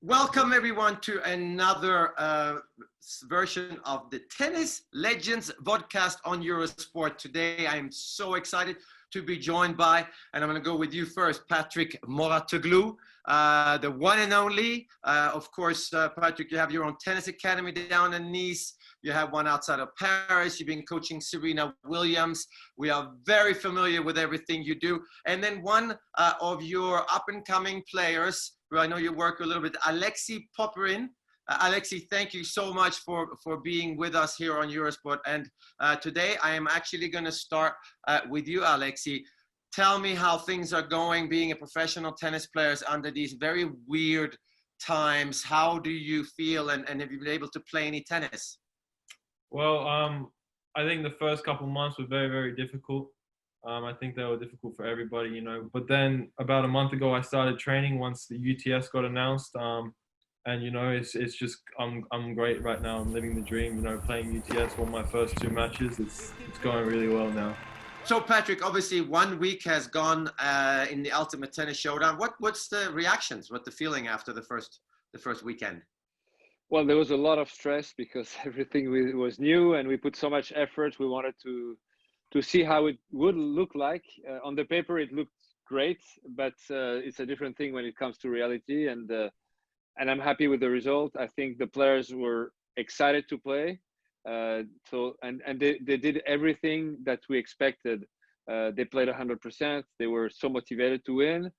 Welcome everyone to another version of the Tennis Legends Vodcast on Eurosport. Today I am so excited to be joined by, and I'm going to go with you first, Patrick Mouratoglou, the one and only. Of course, Patrick, you have your own tennis academy down in Nice. You have one outside of Paris. You've been coaching Serena Williams. We are very familiar with everything you do. And then one of your up-and-coming players, who I know you work a little bit, Alexei Popyrin. Alexei, thank you so much for being with us here on Eurosport. And today I am actually going to start with you, Alexei. Tell me how things are going being a professional tennis player under these very weird times. How do you feel, and have you been able to play any tennis? Well, I think the first couple months were very, very difficult. I think they were difficult for everybody, you know. But then about a month ago, I started training once the UTS got announced. And you know, it's just I'm great right now. I'm living the dream. You know, playing UTS, won my first 2 matches. It's going really well now. So Patrick, obviously 1 week has gone in the Ultimate Tennis Showdown. What's the reactions? What's the feeling after the first weekend? Well, there was a lot of stress because everything was new and we put so much effort. We wanted to see how it would look like. On the paper, it looked great, but it's a different thing when it comes to reality. And I'm happy with the result. I think the players were excited to play. They did everything that we expected. They played 100%. They were so motivated to win.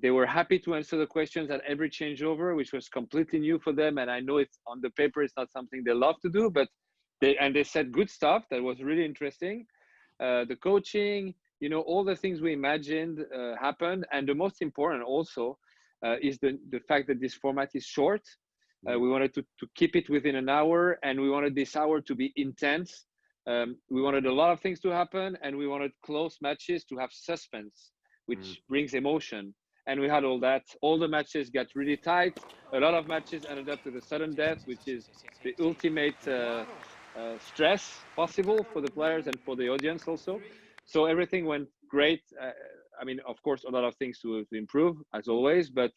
They were happy to answer the questions at every changeover, which was completely new for them. And I know it's on the paper, it's not something they love to do, but they said good stuff that was really interesting. The coaching, you know, all the things we imagined happened. And the most important also is the fact that this format is short. We wanted to keep it within an hour, and we wanted this hour to be intense. We wanted a lot of things to happen, and we wanted close matches to have suspense, which brings emotion. And we had all that. All the matches got really tight. A lot of matches ended up with a sudden death, which is the ultimate stress possible for the players and for the audience also. So everything went great. I mean, of course, a lot of things to improve, as always, but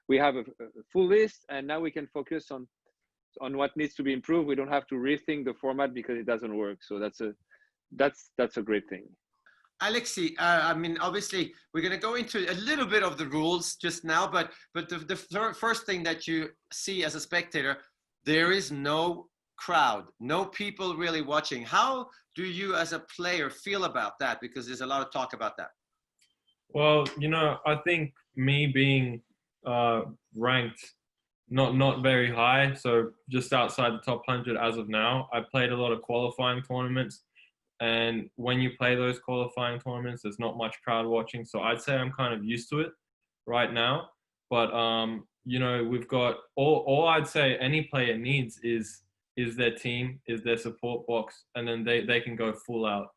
we have a full list, and now we can focus on what needs to be improved. We don't have to rethink the format because it doesn't work. So that's a great thing. Alexei, I mean, obviously, we're going to go into a little bit of the rules just now, but the first thing that you see as a spectator, there is no crowd, no people really watching. How do you as a player feel about that? Because there's a lot of talk about that. Well, you know, I think me being ranked not very high, so just outside the top 100 as of now, I played a lot of qualifying tournaments. And when you play those qualifying tournaments, there's not much crowd watching. So I'd say I'm kind of used to it right now. But, you know, we've got all I'd say any player needs is their team, is their support box, and then they can go full out.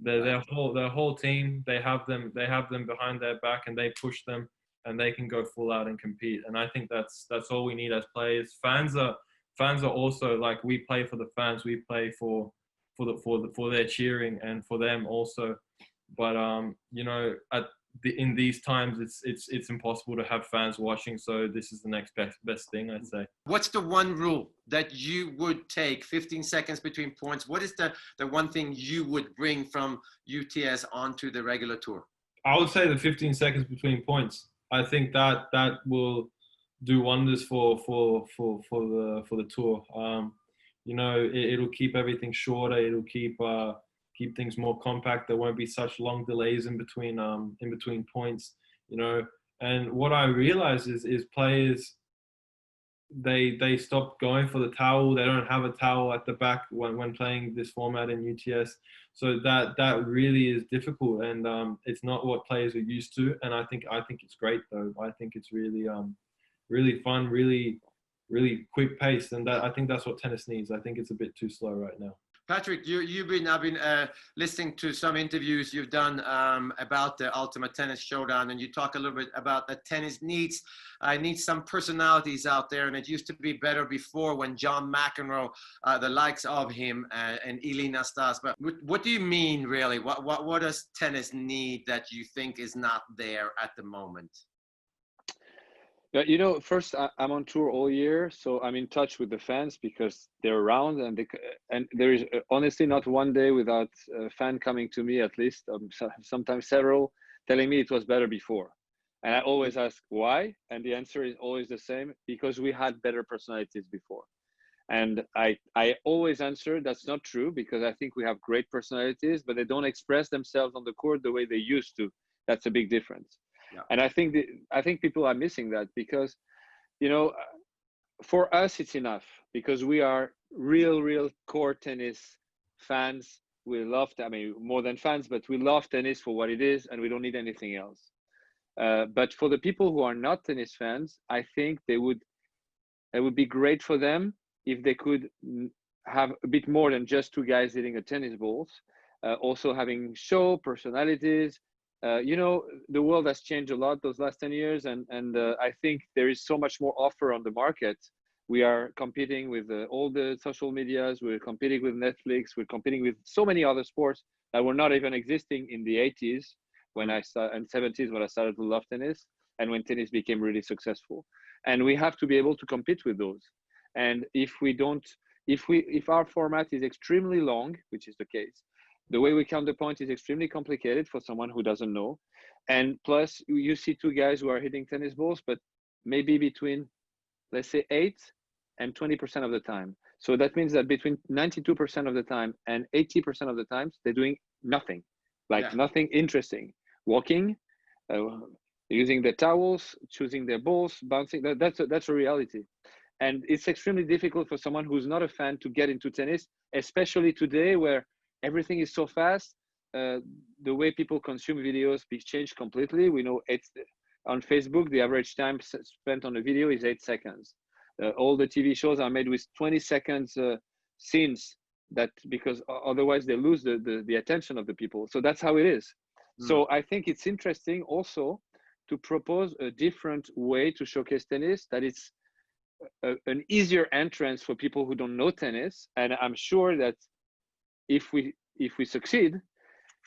Their whole team, they have them behind their back, and they push them, and they can go full out and compete. And I think that's all we need as players. Fans are also, like, we play for the fans, we play for their cheering and for them also. But you know, in these times, it's impossible to have fans watching. So this is the next best thing, I'd say. What's the one rule that you would take? 15 seconds between points. What is the one thing you would bring from UTS onto the regular tour? I would say the 15 seconds between points. I think that will do wonders for the tour. You know, it'll keep everything shorter. It'll keep things more compact. There won't be such long delays in between points. You know, and what I realize is players, they stop going for the towel. They don't have a towel at the back when playing this format in UTS. So that really is difficult, and it's not what players are used to. And I think it's great though. I think it's really really fun, really quick paced, and I think that's what tennis needs. I think it's a bit too slow right now. Patrick, I've been listening to some interviews you've done about the Ultimate Tennis Showdown, and you talk a little bit about that tennis needs some personalities out there, and it used to be better before when John McEnroe, the likes of him, and Ilie Nastase. But what do you mean, really? What does tennis need that you think is not there at the moment? Yeah, first I'm on tour all year, so I'm in touch with the fans because they're around, and there is honestly not one day without a fan coming to me, at least sometimes several, telling me it was better before. And I always ask why, and the answer is always the same: because we had better personalities before. And I always answer that's not true, because I think we have great personalities, but they don't express themselves on the court the way they used to. That's a big difference. Yeah. And I think people are missing that, because for us it's enough, because we are real court tennis fans. We love, I mean, more than fans, but we love tennis for what it is, and we don't need anything else. But for the people who are not tennis fans, I think it would be great for them if they could have a bit more than just two guys hitting a tennis balls, also having show personalities. The world has changed a lot those last 10 years, and I think there is so much more offer on the market. We are competing with all the social medias, we're competing with Netflix, we're competing with so many other sports that were not even existing in the 80s when and 70s when I started to love tennis, and when tennis became really successful. And we have to be able to compete with those. And if our format is extremely long, which is the case, the way we count the point is extremely complicated for someone who doesn't know. And plus, you see two guys who are hitting tennis balls, but maybe between, let's say, 8 and 20% of the time. So that means that between 92% of the time and 80% of the times, they're doing nothing, nothing interesting. Walking, using their towels, choosing their balls, bouncing. That's a reality. And it's extremely difficult for someone who's not a fan to get into tennis, especially today where everything is so fast. The way people consume videos changed completely. We know on Facebook, the average time spent on a video is 8 seconds. All the TV shows are made with 20 seconds scenes, because otherwise they lose the attention of the people. So that's how it is. So I think it's interesting also to propose a different way to showcase tennis, that it's an easier entrance for people who don't know tennis. And I'm sure that if we succeed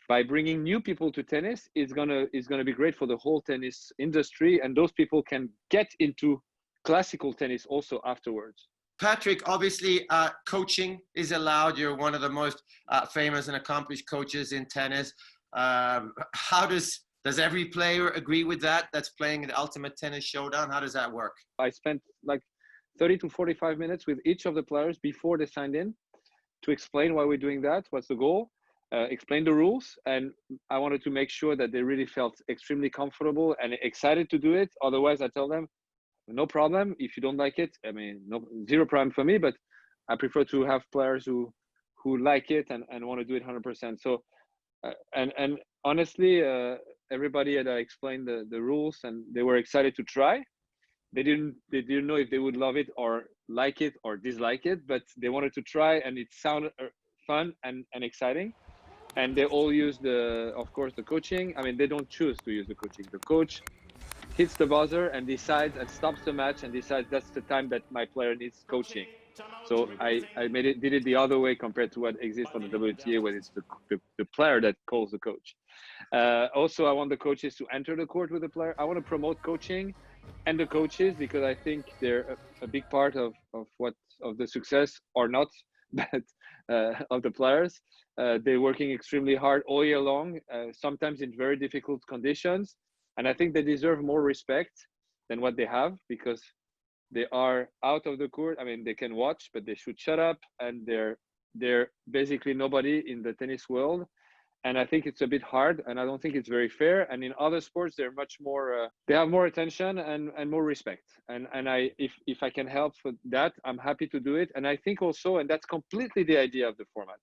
by bringing new people to tennis, it's gonna be great for the whole tennis industry, and those people can get into classical tennis also afterwards. Patrick, obviously, coaching is allowed. You're one of the most famous and accomplished coaches in tennis. How does every player agree with that? That's playing in the Ultimate Tennis Showdown. How does that work? I spent like 30 to 45 minutes with each of the players before they signed in to explain why we're doing that, what's the goal, explain the rules, and I wanted to make sure that they really felt extremely comfortable and excited to do it. Otherwise, I tell them, no problem. If you don't like it, I mean, zero problem for me, but I prefer to have players who like it and want to do it 100%. So, and honestly, everybody had explained the rules, and they were excited to try. They didn't know if they would love it or like it or dislike it, but they wanted to try, and it sounded fun and exciting. And they all use of course, the coaching. I mean, they don't choose to use the coaching. The coach hits the buzzer and decides and stops the match and decides that's the time that my player needs coaching. So I did it the other way compared to what exists on the WTA, where it's the player that calls the coach. Also, I want the coaches to enter the court with the player. I want to promote coaching and the coaches, because I think they're a big part of the success, or not, but of the players. They're working extremely hard all year long, sometimes in very difficult conditions. And I think they deserve more respect than what they have, because they are out of the court. I mean, they can watch, but they should shut up, and they're basically nobody in the tennis world. And I think it's a bit hard, and I don't think it's very fair. And in other sports, they're much more, they have more attention and more respect. And if I can help with that, I'm happy to do it. And I think also, and that's completely the idea of the format.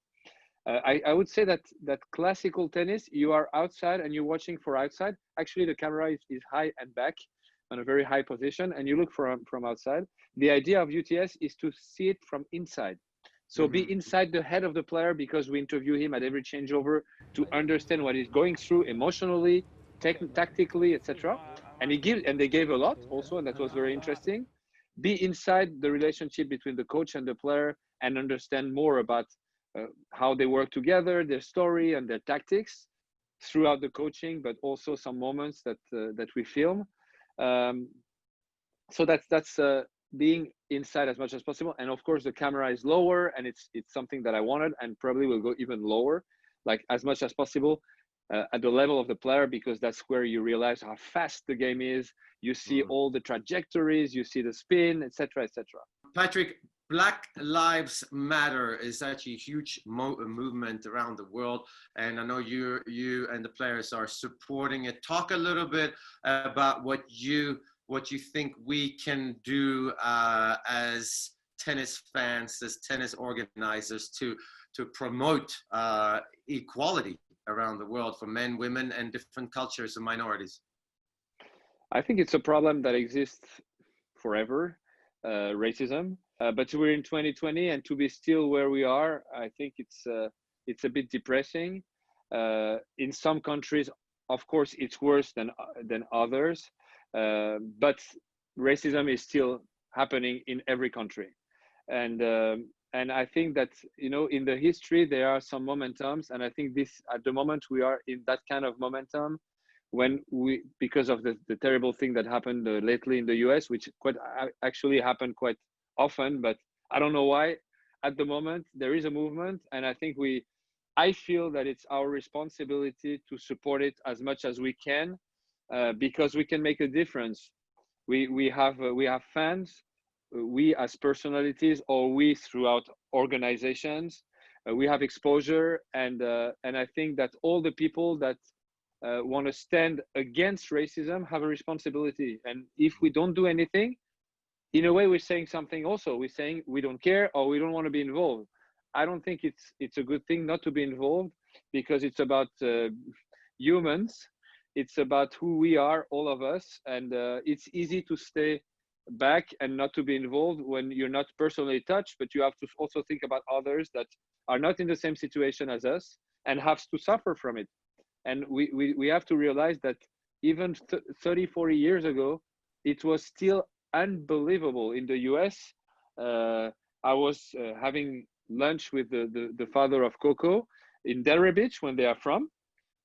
I would say that classical tennis, you are outside and you're watching for outside. Actually, the camera is high and back on a very high position, and you look from outside. The idea of UTS is to see it from inside. So be inside the head of the player, because we interview him at every changeover to understand what he's going through emotionally, tactically, etc. And they gave a lot also, and that was very interesting. Be inside the relationship between the coach and the player, and understand more about how they work together, their story and their tactics throughout the coaching, but also some moments that we film. So that's being inside as much as possible. And of course, the camera is lower, and it's something that I wanted, and probably will go even lower, like as much as possible. At the level of the player, because that's where you realize how fast the game is. You see all the trajectories, you see the spin, etc., etc. Patrick, Black Lives Matter is actually a huge movement around the world, and I know you and the players are supporting it. Talk a little bit about what you think we can do as tennis fans, as tennis organizers, to promote equality around the world for men, women, and different cultures and minorities. I think it's a problem that exists forever, racism. But we're in 2020, and to be still where we are, I think it's a bit depressing. In some countries, of course, it's worse than others, but racism is still happening in every country, and I think that, you know, in the history there are some momentums, and I think this at the moment we are in that kind of momentum, when we, because of the terrible thing that happened lately in the US, which actually happened quite often, but I don't know why. At the moment there is a movement, and I feel that it's our responsibility to support it as much as we can, because we can make a difference. We have fans, we as personalities, or we throughout organizations, we have exposure, and I think that all the people that want to stand against racism have a responsibility. And if we don't do anything, in a way we're saying something also. We're saying we don't care, or we don't want to be involved. I don't think it's a good thing not to be involved, because it's about humans. It's about who we are, all of us, and it's easy to stay back and not to be involved when you're not personally touched, but you have to also think about others that are not in the same situation as us and have to suffer from it. And we have to realize that even 30, 40 years ago, it was still unbelievable. In the US, I was having lunch with the father of Coco in Delray Beach, when they are from,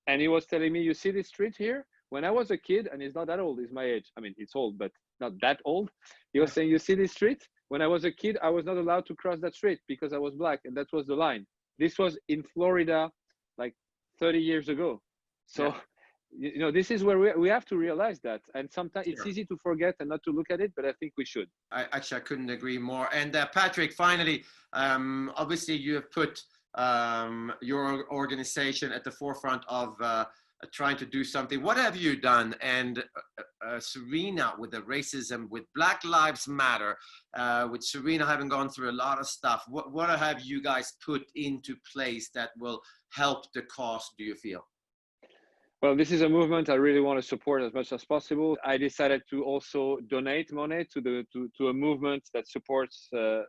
and he was telling me, you see this street here? When I was a kid, and he's not that old, he's my age. I mean, it's old, but not that old. He was saying, you see this street? When I was a kid, I was not allowed to cross that street because I was black, and that was the line. This was in Florida, like 30 years ago. So, you know, this is where we have to realize that. And sometimes it's easy to forget and not to look at it, but I think we should. I couldn't agree more. And Patrick, finally, obviously you have put your organization at the forefront of trying to do something. What have you done? And Serena, with the racism, with Black Lives Matter, with Serena having gone through a lot of stuff, what have you guys put into place that will help the cause, do you feel? Well, this is a movement I really want to support as much as possible. I decided to also donate money to a movement that supports the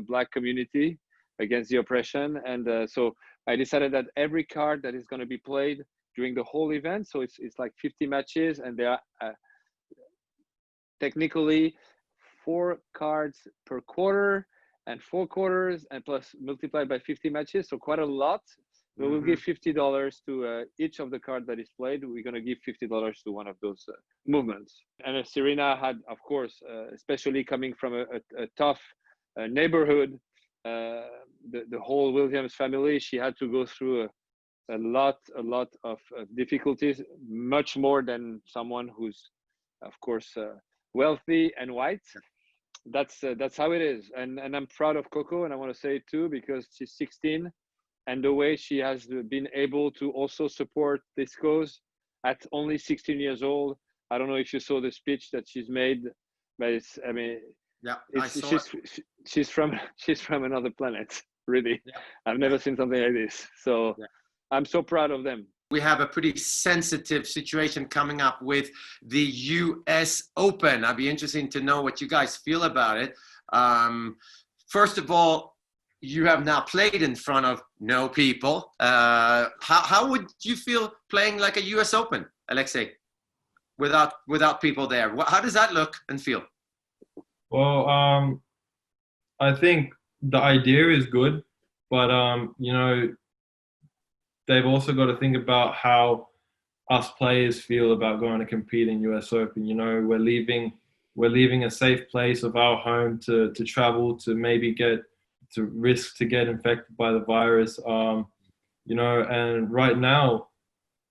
Black community against the oppression. And so I decided that every card that is going to be played during the whole event, so it's like 50 matches, and there are technically 4 cards per quarter and 4 quarters, and plus multiplied by 50 matches, so quite a lot. We will give $50 to each of the cards that is played. We're going to give $50 to one of those movements. And Serena had, of course, especially coming from a tough neighborhood, the whole Williams family, she had to go through a lot of difficulties, much more than someone who's, of course, wealthy and white. That's how it is. And I'm proud of Coco, and I want to say it too, because she's 16. And the way she has been able to also support this cause at only 16 years old. I don't know if you saw the speech that she's made, but she's from another planet, really. Yeah. I've never seen something like this. So I'm so proud of them. We have a pretty sensitive situation coming up with the US Open. I'd be interested to know what you guys feel about it. First of all, you have now played in front of no people. How would you feel playing like a US Open, Alexei, without people there? How does that look and feel? Well, I think the idea is good, but you know, they've also got to think about how us players feel about going to compete in US Open. You know, we're leaving we're leaving a safe place of our home to travel, to maybe risk to get infected by the virus. You know, and right now,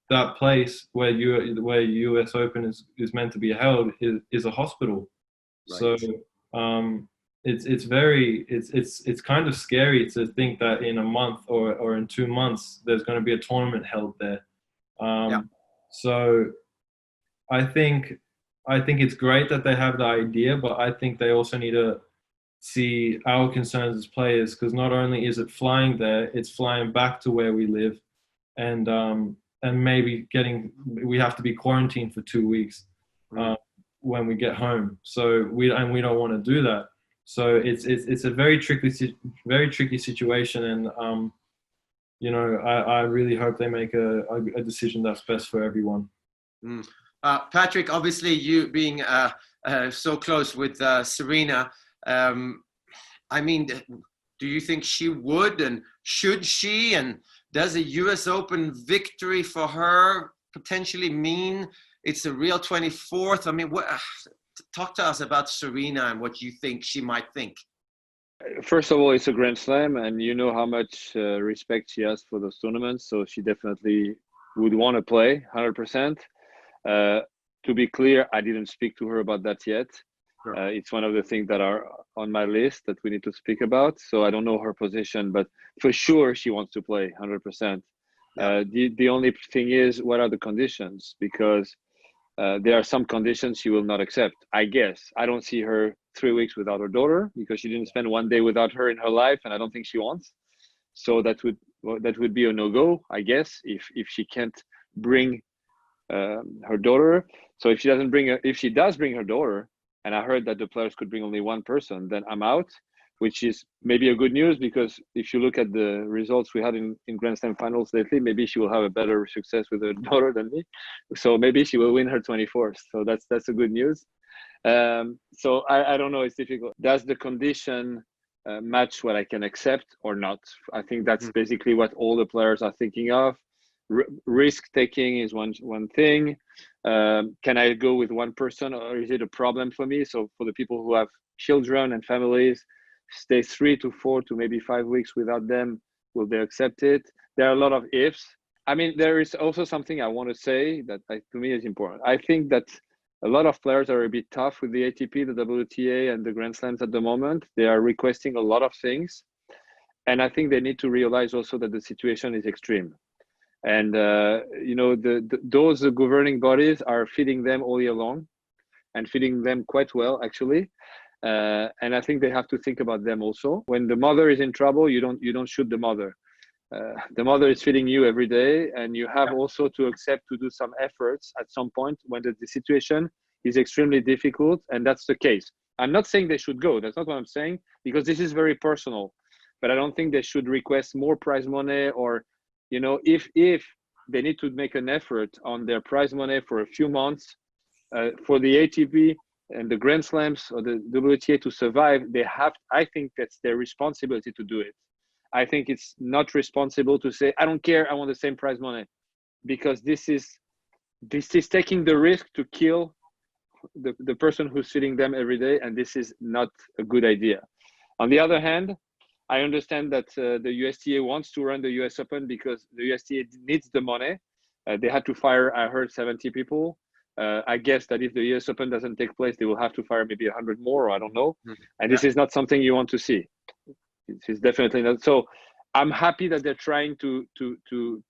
that place where US Open is meant to be held is a hospital. Right. So it's kind of scary to think that in a month or in 2 months there's going to be a tournament held there. So I think it's great that they have the idea, but I think they also need to see our concerns as players, because not only is it flying there, it's flying back to where we live, and maybe we have to be quarantined for 2 weeks when we get home. So we don't want to do that. So it's a very tricky situation, and you know, I really hope they make a decision that's best for everyone. Patrick, obviously you being so close with Serena, I mean, do you think she would, and should she, and does a US Open victory for her potentially mean it's a real 24th? I mean, talk to us about Serena and what you think she might think. First of all, it's a Grand Slam, and you know how much respect she has for those tournaments, so she definitely would want to play 100%. To be clear, I didn't speak to her about that yet. Sure. It's one of the things that are on my list that we need to speak about. So I don't know her position, but for sure she wants to play 100%. Yeah. The only thing is, what are the conditions? Because there are some conditions she will not accept. I guess I don't see her 3 weeks without her daughter, because she didn't spend one day without her in her life, and I don't think she wants. So that would be a no-go, I guess, if she can't bring her daughter. So if she does bring her daughter, and I heard that the players could bring only one person, then I'm out, which is maybe a good news, because if you look at the results we had in Grand Slam finals lately, maybe she will have a better success with her daughter than me. So maybe she will win her 24th. So that's a good news. So I don't know, it's difficult. Does the condition match what I can accept or not? I think that's basically what all the players are thinking of. Risk taking is one thing. Can I go with one person, or is it a problem for me? So for the people who have children and families, stay 3 to 4 to maybe 5 weeks without them, will they accept it? There are a lot of ifs. I mean, there is also something I want to say that to me is important. I think that a lot of players are a bit tough with the ATP, the WTA, and the Grand Slams at the moment. They are requesting a lot of things, and I think they need to realize also that the situation is extreme. And you know, those governing bodies are feeding them all year long, and feeding them quite well, actually. And I think they have to think about them also. When the mother is in trouble, you don't shoot the mother. The mother is feeding you every day, and you have also to accept to do some efforts at some point when the situation is extremely difficult, and that's the case. I'm not saying they should go. That's not what I'm saying, because this is very personal. But I don't think they should request more prize money, or, you know, if they need to make an effort on their prize money for a few months, for the ATP and the Grand Slams or the WTA to survive, I think that's their responsibility to do it. I think it's not responsible to say, I don't care, I want the same prize money, because this is taking the risk to kill the person who's feeding them every day, and this is not a good idea. On the other hand, I understand that the USTA wants to run the US Open because the USTA needs the money. They had to fire, I heard, 70 people. I guess that if the US Open doesn't take place, they will have to fire maybe 100 more, or I don't know. And this is not something you want to see. This is definitely not. So I'm happy that they're trying to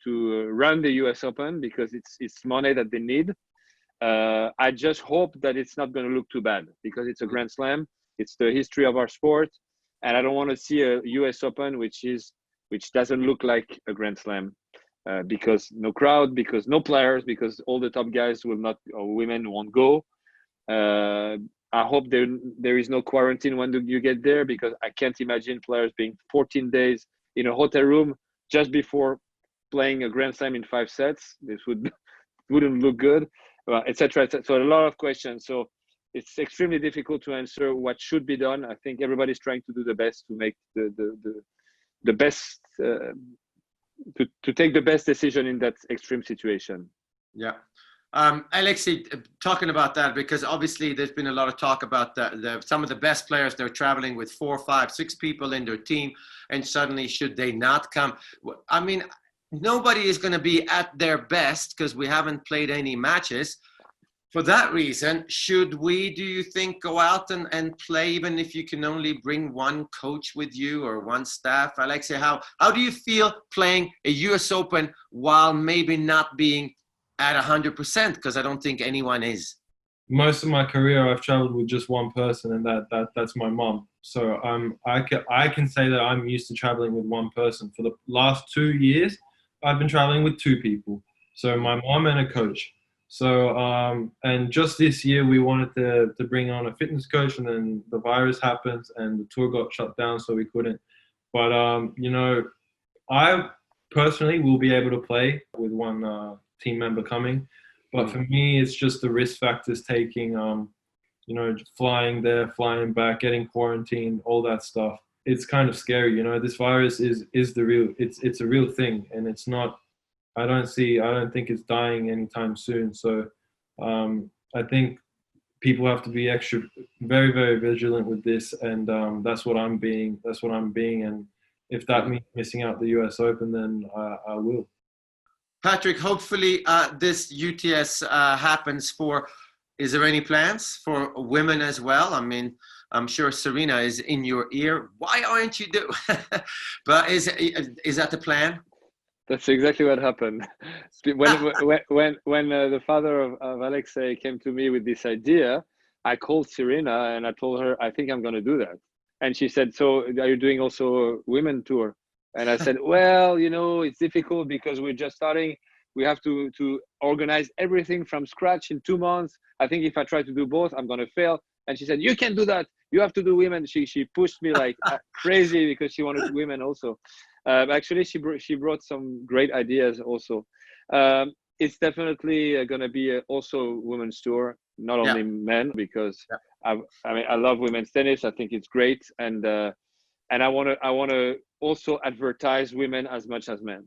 run the US Open, because it's money that they need. I just hope that it's not going to look too bad, because it's a Grand Slam. It's the history of our sport. And I don't want to see a US Open which doesn't look like a Grand Slam, because no crowd, because no players, because all the top guys will not, or women won't go. I hope there is no quarantine when you get there, because I can't imagine players being 14 days in a hotel room just before playing a Grand Slam in 5 sets. This wouldn't look good, etc. Et so a lot of questions. So it's extremely difficult to answer what should be done. I think everybody's trying to do the best to make the best to take the best decision in that extreme situation. Yeah. Alexei, talking about that, because obviously there's been a lot of talk about some of the best players, they're traveling with 4, 5, 6 people in their team, and suddenly should they not come? I mean, nobody is going to be at their best because we haven't played any matches. For that reason, should we, do you think, go out and play, even if you can only bring one coach with you or one staff? Alexei, how do you feel playing a US Open while maybe not being at 100%? Because I don't think anyone is. Most of my career, I've traveled with just one person, and that's my mom. So I can say that I'm used to traveling with one person. For the last 2 years, I've been traveling with 2 people. So my mom and a coach. So, and just this year we wanted to bring on a fitness coach, and then the virus happened and the tour got shut down, so we couldn't. But, you know, I personally will be able to play with one team member coming. But for me, it's just the risk factors taking, you know, flying there, flying back, getting quarantined, all that stuff. It's kind of scary, you know. This virus is the real, it's a real thing, and it's not, I don't think it's dying anytime soon. So I think people have to be very, very vigilant with this, and that's what I'm being. And if that means missing out the US Open, then I will. Patrick, hopefully this UTS happens for, is there any plans for women as well? I mean, I'm sure Serena is in your ear. Why aren't you doing? But is that the plan? That's exactly what happened. When the father of Alexei came to me with this idea, I called Serena and I told her, I think I'm going to do that. And she said, so are you doing also a women tour? And I said, well, you know, it's difficult because we're just starting. We have to organize everything from scratch in 2 months. I think if I try to do both, I'm going to fail. And she said, you can't do that. You have to do women. She pushed me like crazy because she wanted women also. Actually, she brought some great ideas also. It's definitely going to be also women's tour, not only men, because I love women's tennis. I think it's great, and I want to also advertise women as much as men.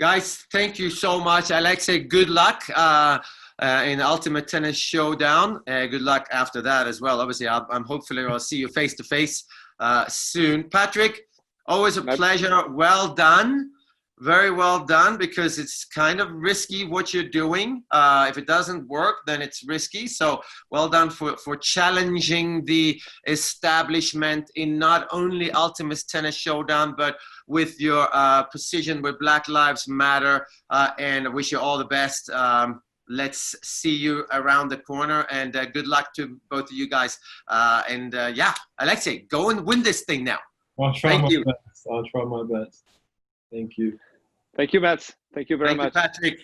Guys, thank you so much. Alexei, good luck in Ultimate Tennis Showdown. Good luck after that as well. Obviously, I'm hopefully I'll see you face to face soon. Patrick, always a pleasure. Well done. Very well done, because it's kind of risky what you're doing. If it doesn't work, then it's risky. So well done for challenging the establishment in not only Ultimate Tennis Showdown, but with your precision with Black Lives Matter. And I wish you all the best. Let's see you around the corner, and good luck to both of you guys. Alexei, go and win this thing now. I'll try my best. I'll try my best. Thank you. Thank you, Mats. Thank you very much. Thank you, Patrick.